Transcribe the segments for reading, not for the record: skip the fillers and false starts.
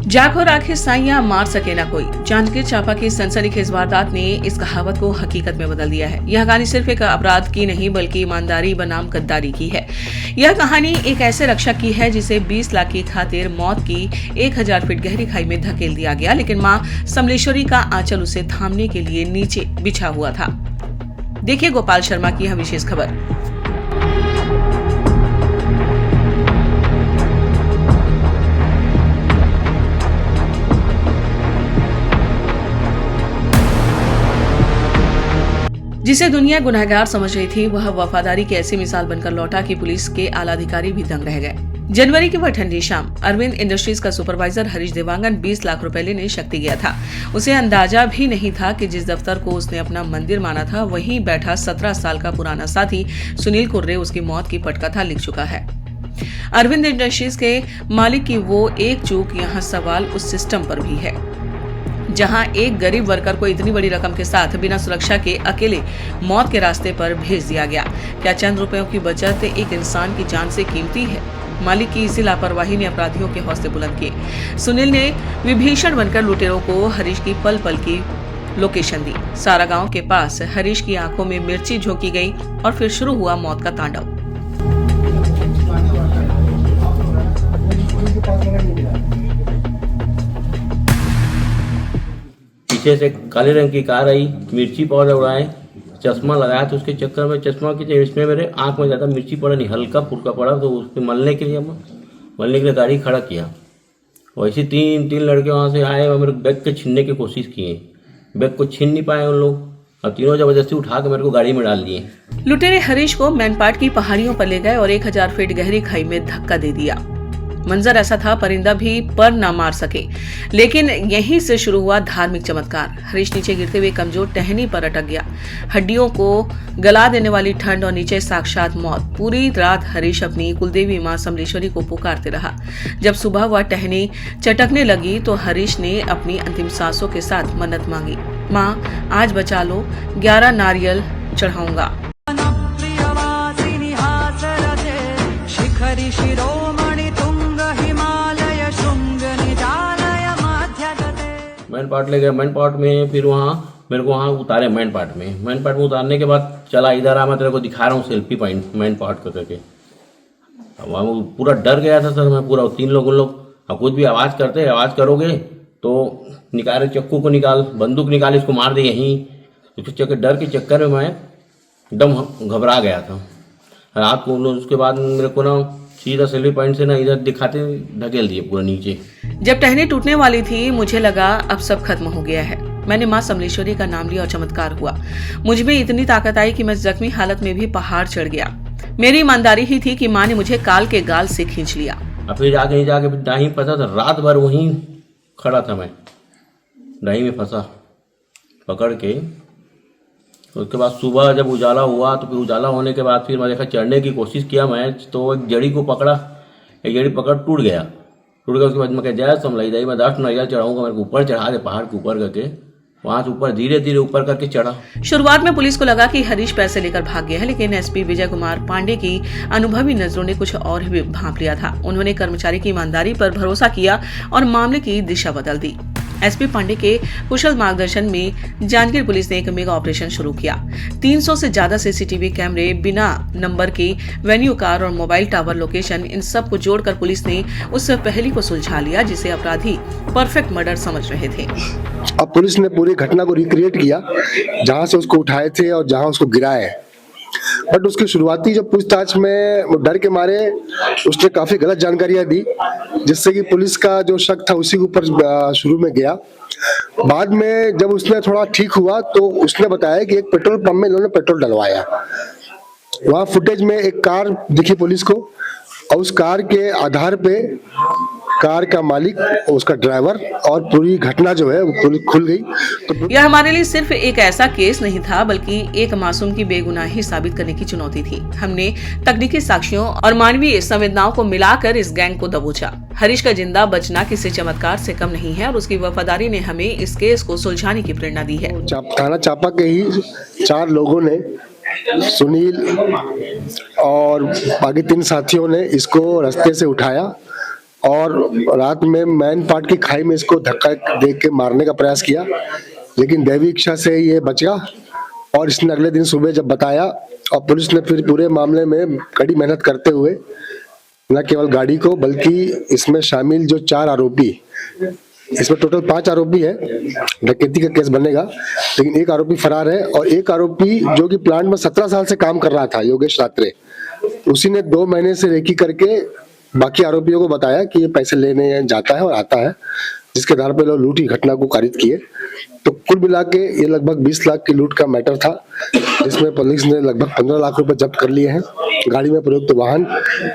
जाग और आंखें साइयां मार सके ना कोई। जांजगीर चांपा की सनसनीखेज वारदात ने इस कहावत को हकीकत में बदल दिया है। यह कहानी सिर्फ एक अपराध की नहीं बल्कि ईमानदारी बनाम गद्दारी की है। यह कहानी एक ऐसे रक्षक की है जिसे 20 लाख की खातिर मौत की 1000 फीट गहरी खाई में धकेल दिया गया, लेकिन मां समलेश्वरी का आंचल उसे थामने के लिए नीचे बिछा हुआ था। देखिए गोपाल शर्मा की यह विशेष खबर। जिसे दुनिया गुनहगार समझ रही थी, वह वफादारी की ऐसी मिसाल बनकर लौटा कि पुलिस के आला अधिकारी भी दंग रह गए। जनवरी की वह ठंडी शाम अरविंद इंडस्ट्रीज का सुपरवाइजर हरीश देवांगन 20 लाख रुपए लेने शक्ति गया था। उसे अंदाजा भी नहीं था कि जिस दफ्तर को उसने अपना मंदिर माना था, वहीं बैठा 17 साल का पुराना साथी सुनील कुर्रे उसकी मौत की पटकथा लिख चुका है। अरविंद इंडस्ट्रीज के मालिक की वो एक चूक, यहाँ सवाल उस सिस्टम पर भी है जहां एक गरीब वर्कर को इतनी बड़ी रकम के साथ बिना सुरक्षा के अकेले मौत के रास्ते पर भेज दिया गया। क्या चंद रुपयों की बचत एक इंसान की जान से कीमती है? मालिक की इसी लापरवाही ने अपराधियों के हौसले बुलंद किए। सुनील ने विभीषण बनकर लुटेरों को हरीश की पल पल की लोकेशन दी। सारा गांव के पास हरीश की आंखों में मिर्ची झोंकी गई और फिर शुरू हुआ मौत का तांडव। पीछे से काले रंग की कार आई, मिर्ची पाउडर उड़ाए, चश्मा लगाया, तो उसके चक्कर में चश्मा की इसमें मेरे आंख में ज़्यादा मिर्ची पड़ा नहीं, हल्का फुल्का पड़ा, तो उसके मलने के लिए गाड़ी खड़ा किया। वैसे तीन लड़के वहाँ से आए और मेरे बैग के छीनने की कोशिश किए। बैग को छीन नहीं पाए उन लोग, और तीनों जबरदस्ती उठा के मेरे को गाड़ी में डाल दिए। लुटेरे हरीश को मैनपाट की पहाड़ियों पर ले गए और 1000 फीट गहरी खाई में धक्का दे दिया। मंजर ऐसा था, परिंदा भी पर ना मार सके। लेकिन यहीं से शुरू हुआ धार्मिक चमत्कार। हरीश नीचे गिरते हुए कमजोर टहनी पर अटक गया। हड्डियों को गला देने वाली ठंड और नीचे साक्षात मौत। पूरी रात हरीश अपनी कुलदेवी मां समलेश्वरी को पुकारते रहा। जब सुबह वह टहनी चटकने लगी तो हरीश ने अपनी अंतिम सांसों के साथ मन्नत मांगी, मां आज बचा लो, 11 नारियल चढ़ाऊंगा। मैन पार्ट ले गए। मैन पार्ट में फिर मेरे को वहाँ उतारे। मैन पार्ट में उतारने के बाद चला इधर आ, मैं तेरे को दिखा रहा हूँ सेल्फी पॉइंट मैन पार्ट को करके। वहाँ पूरा डर गया था सर मैं पूरा। 3 लोग उन लोग कुछ भी आवाज़ करोगे तो निकाल, चक्कू को निकाल, बंदूक निकाल, इसको मार दे यहीं। तो डर के चक्कर में मैं एकदम घबरा गया था। रात को उसके बाद मेरे को ना सीधा सेल्फी पॉइंट से ना इधर दिखाते ढकेल दिए पूरा नीचे। जब टहनी टूटने वाली थी, मुझे लगा अब सब खत्म हो गया है। मैंने मां समलेश्वरी का नाम लिया और चमत्कार हुआ। मुझ में इतनी ताकत आई कि मैं जख्मी हालत में भी पहाड़ चढ़ गया। मेरी ईमानदारी ही थी कि मां ने मुझे काल के गाल से खींच लिया। फिर जाके डाही फंसा था। रात भर वहीं खड़ा था मैं, डाही में फंसा पकड़ के। उसके बाद सुबह जब उजाला हुआ तो फिर उजाला होने के बाद फिर मैं देखा, चढ़ने की कोशिश किया मैं, तो एक जड़ी को पकड़ा, एक जड़ी पकड़ टूट गया। उसके बाद मैं कह जय समलाई दाई, मैं 10 नारियल चढ़ाऊंगा, मेरे को ऊपर चढ़ा दे पहाड़ के ऊपर करके। वहां से ऊपर धीरे धीरे ऊपर करके चढ़ा। शुरुआत में पुलिस को लगा कि हरीश पैसे लेकर भाग गया है, लेकिन एसपी विजय कुमार पांडे की अनुभवी नजरों ने कुछ और ही भांप लिया था। उन्होंने कर्मचारी की ईमानदारी पर भरोसा किया और मामले की दिशा बदल दी। एसपी पांडे के कुशल मार्गदर्शन में जांजगीर पुलिस ने एक मेगा ऑपरेशन शुरू किया। 300 से ज्यादा सीसीटीवी कैमरे, बिना नंबर की वेन्यू कार और मोबाइल टावर लोकेशन, इन सब को जोड़कर पुलिस ने उस पहेली को सुलझा लिया जिसे अपराधी परफेक्ट मर्डर समझ रहे थे। अब पुलिस ने पूरी घटना को रिक्रिएट किया, जहां से उसको उठाए थे और जहां उसको गिराए। बट उसकी शुरुआती जब पूछताछ में डर के मारे उसने काफी गलत जानकारियां दी, जिससे कि पुलिस का जो शक था उसी के ऊपर शुरू में गया। बाद में जब उसने थोड़ा ठीक हुआ तो उसने बताया कि एक पेट्रोल पंप में इन्होंने पेट्रोल डलवाया। वहां फुटेज में एक कार दिखी पुलिस को, और उस कार के आधार पे कार का मालिक, उसका ड्राइवर और पूरी घटना जो है वो खुल गई। तो यह हमारे लिए सिर्फ एक ऐसा केस नहीं था, बल्कि एक मासूम की बेगुनाही साबित करने की चुनौती थी। हमने तकनीकी साक्ष्यों और मानवीय संवेदनाओं को मिलाकर इस गैंग को दबोचा। हरीश का जिंदा बचना किसी चमत्कार से कम नहीं है और उसकी वफादारी ने हमें इस केस को सुलझाने की प्रेरणा दी है। थाना चांपा के ही 4 लोगों ने, सुनील और बाकी 3 साथियों ने इसको रास्ते से उठाया और रात में मैन पार्ट की खाई में इसको धक्का दे के मारने का प्रयास किया, लेकिन दैवी इच्छा से ये बच गया। और इसने अगले दिन सुबह जब बताया और पुलिस ने फिर पूरे मामले में कड़ी मेहनत करते हुए न केवल गाड़ी को बल्कि इसमें शामिल जो 4 आरोपी, इसमें टोटल 5 आरोपी है, डकैती का केस बनेगा, लेकिन एक आरोपी फरार है। और एक आरोपी जो कि प्लांट में 17 साल से काम कर रहा था, योगेश रात्रे, उसी ने 2 महीने से रेकी करके बाकी आरोपियों को बताया कि ये पैसे लेने जाता है और आता है, जिसके आधार पर लोग लूट की घटना को कारित किए। तो कुल मिला के ये लगभग 20 लाख की लूट का मैटर था, जिसमें पुलिस ने लगभग 15 लाख रुपए जब्त कर लिए हैं, गाड़ी में प्रयुक्त वाहन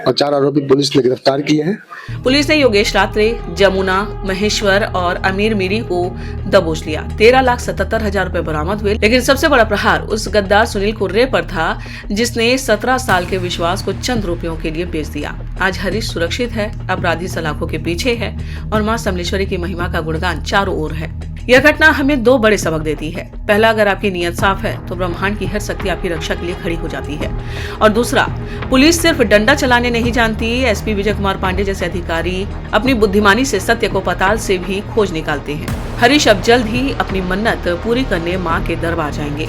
और 4 आरोपी पुलिस ने गिरफ्तार किए हैं। पुलिस ने योगेश रात्रे, जमुना, महेश्वर और अमीर मीरी को दबोच लिया। 13,77,000 रुपए बरामद हुए। लेकिन सबसे बड़ा प्रहार उस गद्दार सुनील कुर्रे पर था, जिसने 17 साल के विश्वास को चंद रुपयों के लिए बेच दिया। आज हरीश सुरक्षित है, अपराधी सलाखों के पीछे है और मां समलेश्वरी की महिमा का गुणगान चारों ओर है। यह घटना हमें 2 बड़े सबक देती है। पहला, अगर आपकी नीयत साफ है तो ब्रह्मांड की हर शक्ति आपकी रक्षा के लिए खड़ी हो जाती है। और दूसरा, पुलिस सिर्फ डंडा चलाने नहीं जानती। एसपी विजय कुमार पांडे जैसे अधिकारी अपनी बुद्धिमानी से सत्य को पताल से भी खोज निकालते हैं। हरीश अब जल्द ही अपनी मन्नत पूरी करने मां के दरबार जाएंगे।